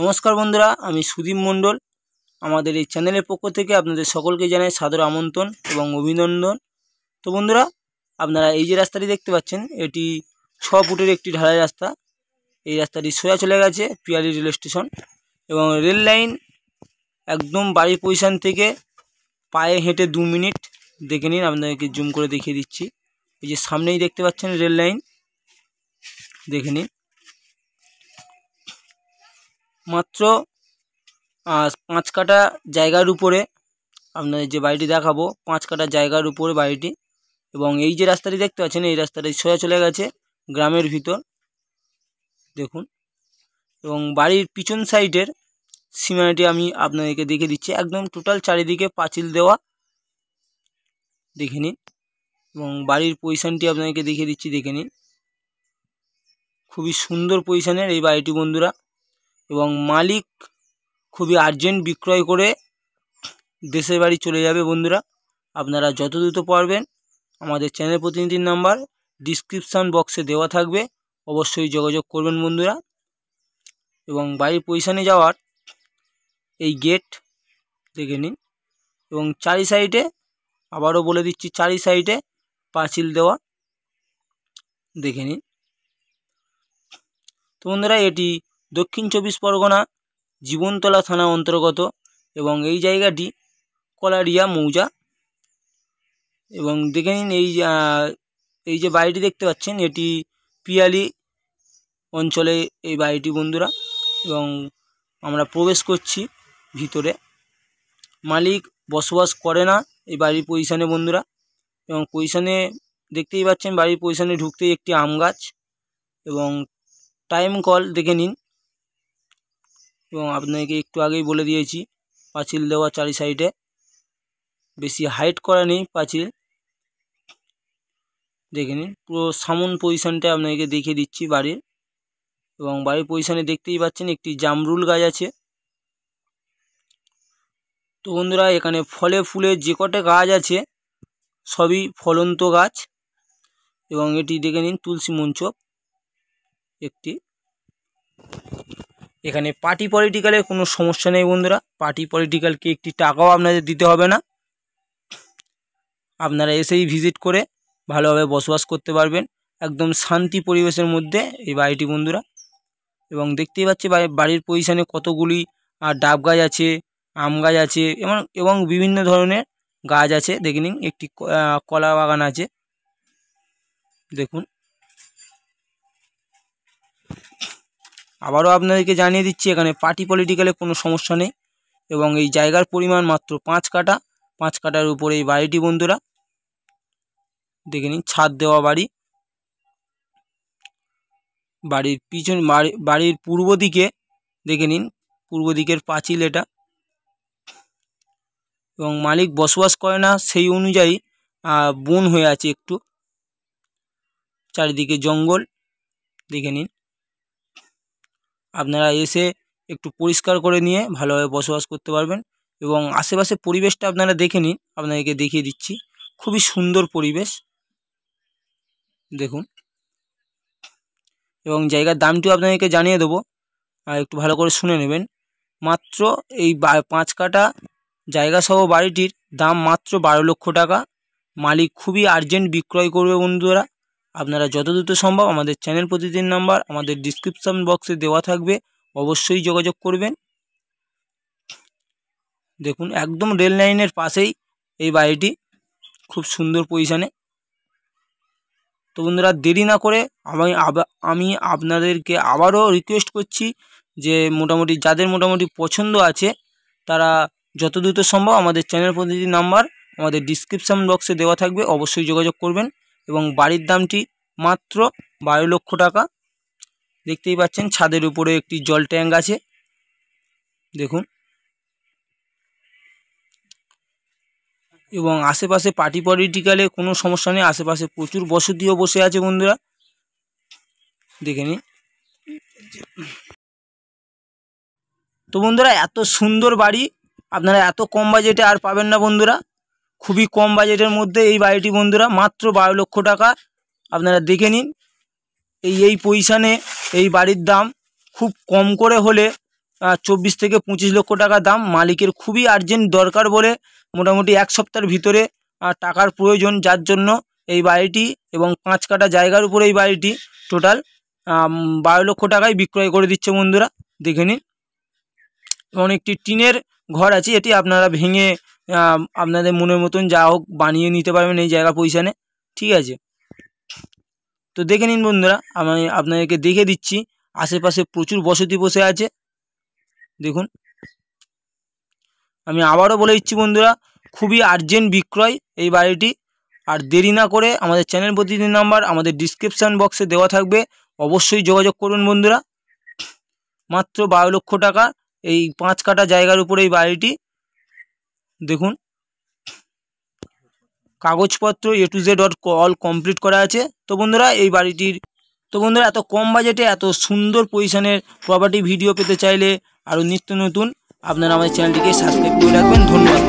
नमस्कार बंधुरा आमी सुदीप मंडल आमादेर এই চ্যানেলের পক্ষ থেকে আপনাদের সকলকে জানাই সাদর আমন্ত্রণ এবং অভিনন্দন। তো বন্ধুরা আপনারা এই যে রাস্তাটি দেখতে পাচ্ছেন এটি 6 ফুটের একটি ঢালাই রাস্তা। এই রাস্তাটি সোজা চলে গেছে পিয়ালি রেল স্টেশন এবং রেল লাইন একদম বাড়ির পজিশন থেকে পায়ে হেঁটে 2 মিনিট। দেখে নিন, আপনাদেরকে জুম করে দেখিয়ে দিচ্ছি। এই যে সামনেই দেখতে পাচ্ছেন রেল লাইন, দেখে নিন। মাত্র 5 কাঠা জায়গার উপরে আপনাদের যে বাড়িটি দেখাবো, 5 কাঠা জায়গার উপরে বাড়িটি। এবং এই যে রাস্তাটি দেখতে পাচ্ছেন এই রাস্তাটি সোজা চলে গেছে গ্রামের ভিতর, দেখুন। এবং বাড়ির পিছন সাইডের সীমানাটি আমি আপনাদেরকে দেখিয়ে দিচ্ছি। একদম টোটাল চারিদিকে পাঁচিল দেওয়া, দেখে নিন। এবং বাড়ির পজিশনটি আপনাদেরকে দেখিয়ে দিচ্ছি, দেখে নিন। খুবই সুন্দর পজিশনের এই বাড়িটি বন্ধুরা। এবং মালিক খুবই আর্জেন্ট বিক্রয় করে দেশের বাড়ি চলে যাবে বন্ধুরা। আপনারা যত দ্রুত পারবেন আমাদের চ্যানেল প্রতিনিধির নাম্বার ডিসক্রিপশান বক্সে দেওয়া থাকবে, অবশ্যই যোগাযোগ করবেন বন্ধুরা। এবং বাড়ির পজিশনে যাওয়ার এই গেট দেখে নিন। এবং চারি সাইডে, আবারও বলে দিচ্ছি, চারি সাইডে পাঁচিল দেওয়া, দেখে নিন। তো বন্ধুরা এটি দক্ষিণ 24 পরগনা জীবনতলা থানা অন্তর্গত এবং এই জায়গাটি কলারিয়া মৌজা। এবং দেখে নিন এই যে বাড়িটি দেখতে পাচ্ছেন এটি পিয়ালি অঞ্চলে এই বাড়িটি বন্ধুরা। এবং আমরা প্রবেশ করছি ভিতরে। মালিক বসবাস করে না এই বাড়ির পজিশনে বন্ধুরা। এবং পজিশনে দেখতেই পাচ্ছেন বাড়ির পজিশনে ঢুকতেই একটি আম গাছ এবং টাইম কল দেখে নিন। এবং আপনাকে একটু আগেই বলে দিয়েছি পাঁচিল দেওয়া চারি সাইডে, বেশি হাইট করা নেই পাঁচিল, দেখে নিন। পুরো সামন পজিশনটা আপনাকে দেখিয়ে দিচ্ছি বাড়ির। এবং বাড়ির পজিশনে দেখতেই পাচ্ছেন একটি জামরুল গাছ আছে। তো বন্ধুরা এখানে ফলে ফুলে যে কটা গাছ আছে সবই ফলন্ত গাছ। এবং এটি দেখে নিন তুলসী মঞ্চ একটি। এখানে পার্টি পলিটিক্যালের কোনো সমস্যা নেই বন্ধুরা। পার্টি পলিটিক্যালকে একটি টাকাও আপনাদের দিতে হবে না। আপনারা এসেই ভিজিট করে ভালোভাবে বসবাস করতে পারবেন একদম শান্তি পরিবেশের মধ্যে এই বাড়িটি বন্ধুরা। এবং দেখতেই পাচ্ছি বাড়ির পজিশনে কতগুলি ডাব গাছ আছে, আম গাছ আছে এবং বিভিন্ন ধরনের গাছ আছে, দেখে নিন। একটি কলা বাগান আছে, দেখুন। আবারও আপনাদেরকে জানিয়ে দিচ্ছি এখানে পার্টি পলিটিক্যালে কোনো সমস্যা নেই। এবং এই জায়গার পরিমাণ মাত্র 5 কাঠা। 5 কাঠার উপরে এই বাড়িটি বন্ধুরা, দেখে নিন। ছাদ দেওয়া বাড়ি। বাড়ির পিছন বাড়ির পূর্ব দিকে দেখে নিন, পূর্ব দিকের পাঁচিল এটা। এবং মালিক বসবাস করে না সেই অনুযায়ী বন হয়ে আছে একটু, চারিদিকে জঙ্গল, দেখে নিন। আপনারা এসে একটু পরিষ্কার করে নিয়ে ভালোভাবে বসবাস করতে পারবেন। এবং আশেপাশে পরিবেশটা আপনারা দেখে নিন, আপনাদেরকে দেখিয়ে দিচ্ছি। খুবই সুন্দর পরিবেশ, দেখুন। এবং জায়গার দামটিও আপনাদেরকে জানিয়ে দেবো, একটু ভালো করে শুনে নেবেন। মাত্র এই 5 কাঠা জায়গা সহ বাড়িটির দাম মাত্র 12 লক্ষ টাকা। মালিক খুবই আর্জেন্ট বিক্রয় করবে বন্ধুরা। আপনারা যত দ্রুত সম্ভব আমাদের চ্যানেল প্রতিনিধির নাম্বার আমাদের ডিসক্রিপশন বক্সে দেওয়া থাকবে, অবশ্যই যোগাযোগ করবেন। দেখুন একদম রেল লাইনের পাশেই এই বাড়িটি, খুব সুন্দর পজিশনে। তো বন্ধুরা দেরি না করে আমি আপনাদেরকে আবারও রিকোয়েস্ট করছি যে মোটামুটি যাদের মোটামুটি পছন্দ আছে তারা যত দ্রুত সম্ভব আমাদের চ্যানেল প্রতিনিধির নাম্বার আমাদের ডিসক্রিপশান বক্সে দেওয়া থাকবে, অবশ্যই যোগাযোগ করবেন। এবং বাড়ির দামটি মাত্র 12 লক্ষ টাকা। দেখতেই পাচ্ছেন ছাদের উপরে একটি জল ট্যাঙ্ক আছে, দেখুন। এবং আশেপাশে পার্টি পলিটিক্যালে কোনো সমস্যা নেই, আশেপাশে প্রচুর বসতিও বসে আছে বন্ধুরা, দেখে নিন। তো বন্ধুরা এত সুন্দর বাড়ি আপনারা এত কম বাজেটে আর পাবেন না বন্ধুরা। খুবই কম বাজেটের মধ্যে এই বাড়িটি বন্ধুরা, মাত্র 12 লক্ষ টাকা। আপনারা দেখে নিন। এই পজিশানে এই বাড়ির দাম খুব কম করে হলে 24 থেকে 25 লক্ষ টাকা দাম। মালিকের খুবই আর্জেন্ট দরকার বলে মোটামুটি 1 সপ্তাহের ভিতরে টাকার প্রয়োজন, যার জন্য এই বাড়িটি এবং 5 কাঠা জায়গার উপরে এই বাড়িটি টোটাল 12 লক্ষ টাকায় বিক্রয় করে দিচ্ছে বন্ধুরা, দেখে নিন। এবং একটি টিনের ঘর আছে, এটি আপনারা ভেঙে আপনাদের মনের মতন যা হোক বানিয়ে নিতে পারবেন এই জায়গা পয়সা নিয়ে, ঠিক আছে। তো দেখে নিন বন্ধুরা, আমি আপনাদেরকে দেখে দিচ্ছি। আশেপাশে প্রচুর বসতি বসে আছে, দেখুন। আমি আবারও বলে দিচ্ছি বন্ধুরা, খুবই আর্জেন্ট বিক্রয় এই বাড়িটি। আর দেরি না করে আমাদের চ্যানেল প্রতিনিধি নাম্বার আমাদের ডিসক্রিপশান বক্সে দেওয়া থাকবে, অবশ্যই যোগাযোগ করুন বন্ধুরা। মাত্র 12 লক্ষ টাকা এই 5 কাঠা জায়গার উপরে এই বাড়িটি, দেখুন। কাগজপত্র A to Z all complete করা আছে। তো বন্ধুরা এই বাড়িটির এত কম বাজেটে এত সুন্দর পজিশনের প্রপার্টি ভিডিও পেতে চাইলে আরও নিত্য নতুন আপনারা আমাদের চ্যানেলটিকে সাবস্ক্রাইব করে রাখবেন। ধন্যবাদ।